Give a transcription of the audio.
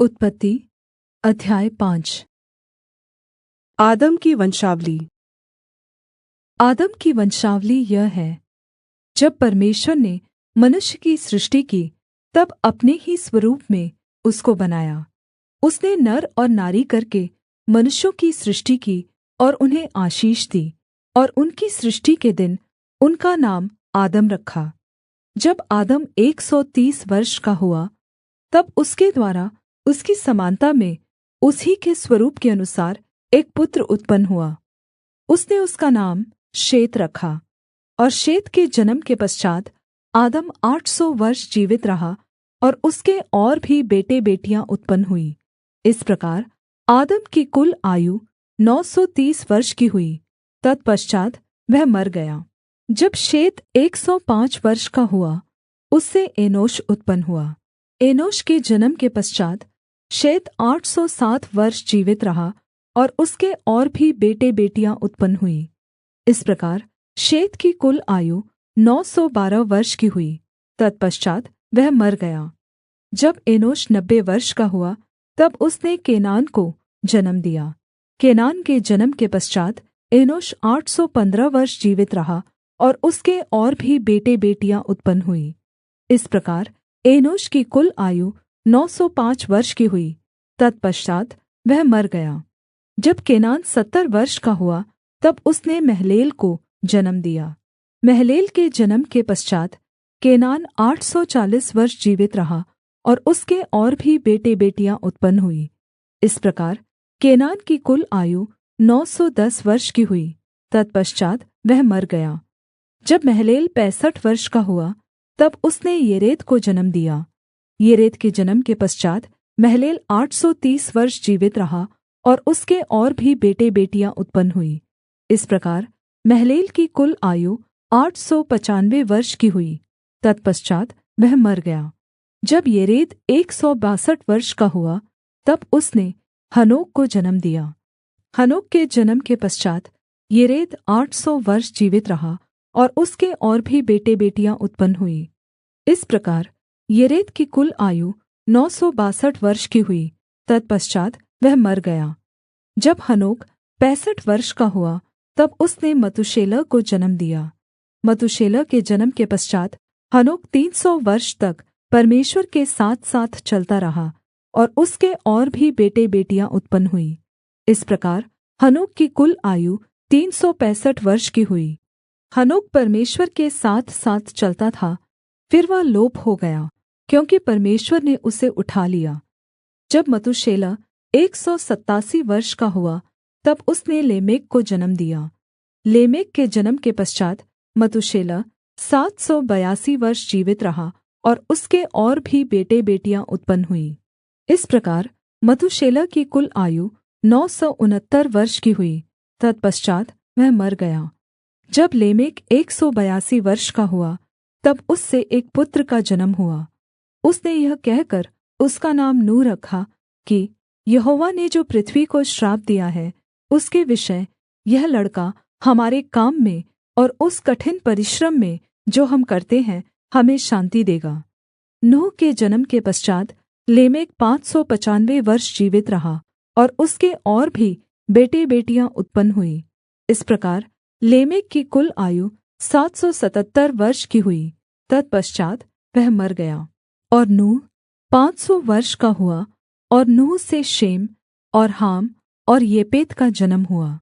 उत्पत्ति अध्याय 5। आदम की वंशावली। आदम की वंशावली यह है। जब परमेश्वर ने मनुष्य की सृष्टि की, तब अपने ही स्वरूप में उसको बनाया। उसने नर और नारी करके मनुष्यों की सृष्टि की और उन्हें आशीष दी, और उनकी सृष्टि के दिन उनका नाम आदम रखा। जब आदम 130 वर्ष का हुआ, तब उसके द्वारा उसकी समानता में उसी के स्वरूप के अनुसार एक पुत्र उत्पन्न हुआ। उसने उसका नाम शेत रखा। और शेत के जन्म के पश्चात् आदम 800 वर्ष जीवित रहा, और उसके और भी बेटे बेटियाँ उत्पन्न हुईं। इस प्रकार आदम की कुल आयु 930 वर्ष की हुई। तत्पश्चात् वह मर गया। जब शेत 105 वर्ष का हुआ, उससे एनोश उत्पन्न हुआ। एनोश के जन्म के पश्चात् शेत 807 वर्ष जीवित रहा, और उसके और भी बेटे बेटियाँ उत्पन्न हुईं। इस प्रकार शेत की कुल आयु 912 वर्ष की हुई। तत्पश्चात् वह मर गया। जब एनोश 90 वर्ष का हुआ, तब उसने केनान को जन्म दिया। केनान के जन्म के पश्चात् एनोश 815 वर्ष जीवित रहा, और उसके और भी बेटे बेटियाँ उत्पन्न हुईं। इस प्रकार एनोश की कुल आयु 905 वर्ष की हुई। तत्पश्चात् वह मर गया। जब केनान 70 वर्ष का हुआ, तब उसने महलेल को जन्म दिया। महलेल के जन्म के पश्चात् केनान 840 वर्ष जीवित रहा, और उसके और भी बेटे बेटियाँ उत्पन्न हुईं। इस प्रकार केनान की कुल आयु 910 वर्ष की हुई। तत्पश्चात् वह मर गया। जब महलेल 65 वर्ष का हुआ, तब उसने येरेद को जन्म दिया। येरेद के जन्म के पश्चात् महलेल 830 वर्ष जीवित रहा, और उसके और भी बेटे बेटियाँ उत्पन्न हुईं। इस प्रकार महलेल की कुल आयु 895 वर्ष की हुई। तत्पश्चात् वह मर गया। जब येरेद 162 वर्ष का हुआ, तब उसने हनोक को जन्म दिया। हनोक के जन्म के पश्चात् येरेद 800 वर्ष जीवित रहा, और उसके और भी बेटे बेटियाँ उत्पन्न हुईं। इस प्रकार येरेद की कुल आयु 962 वर्ष की हुई। तत्पश्चात् वह मर गया। जब हनोक 65 वर्ष का हुआ, तब उसने मतूशेलह को जन्म दिया। मतूशेलह के जन्म के पश्चात् हनोक 300 वर्ष तक परमेश्वर के साथ साथ चलता रहा, और उसके और भी बेटे बेटियाँ उत्पन्न हुईं। इस प्रकार हनोक की कुल आयु 365 वर्ष की हुई। हनोक परमेश्वर के साथ साथ चलता था, फिर वह लोप हो गया, क्योंकि परमेश्वर ने उसे उठा लिया। जब मतूशेलह 187 वर्ष का हुआ, तब उसने लेमेक को जन्म दिया। लेमेक के जन्म के पश्चात् मतूशेलह 782 वर्ष जीवित रहा, और उसके और भी बेटे बेटियाँ उत्पन्न हुईं। इस प्रकार मतूशेलह की कुल आयु 969 वर्ष की हुई। तत्पश्चात् वह मर गया। जब लेमेक 182 वर्ष का हुआ, तब उससे एक पुत्र का जन्म हुआ। उसने यह कहकर उसका नाम नूह रखा कि यहोवा ने जो पृथ्वी को श्राप दिया है, उसके विषय यह लड़का हमारे काम में और उस कठिन परिश्रम में जो हम करते हैं, हमें शान्ति देगा। नूह के जन्म के पश्चात् लेमेक 595 वर्ष जीवित रहा, और उसके और भी बेटे बेटियाँ उत्पन्न हुईं। इस प्रकार लेमेक की कुल आयु 777 वर्ष की हुई। तत्पश्चात् वह मर गया। और नूह 500 वर्ष का हुआ, और नूह से शेम और हाम और येपेत का जन्म हुआ।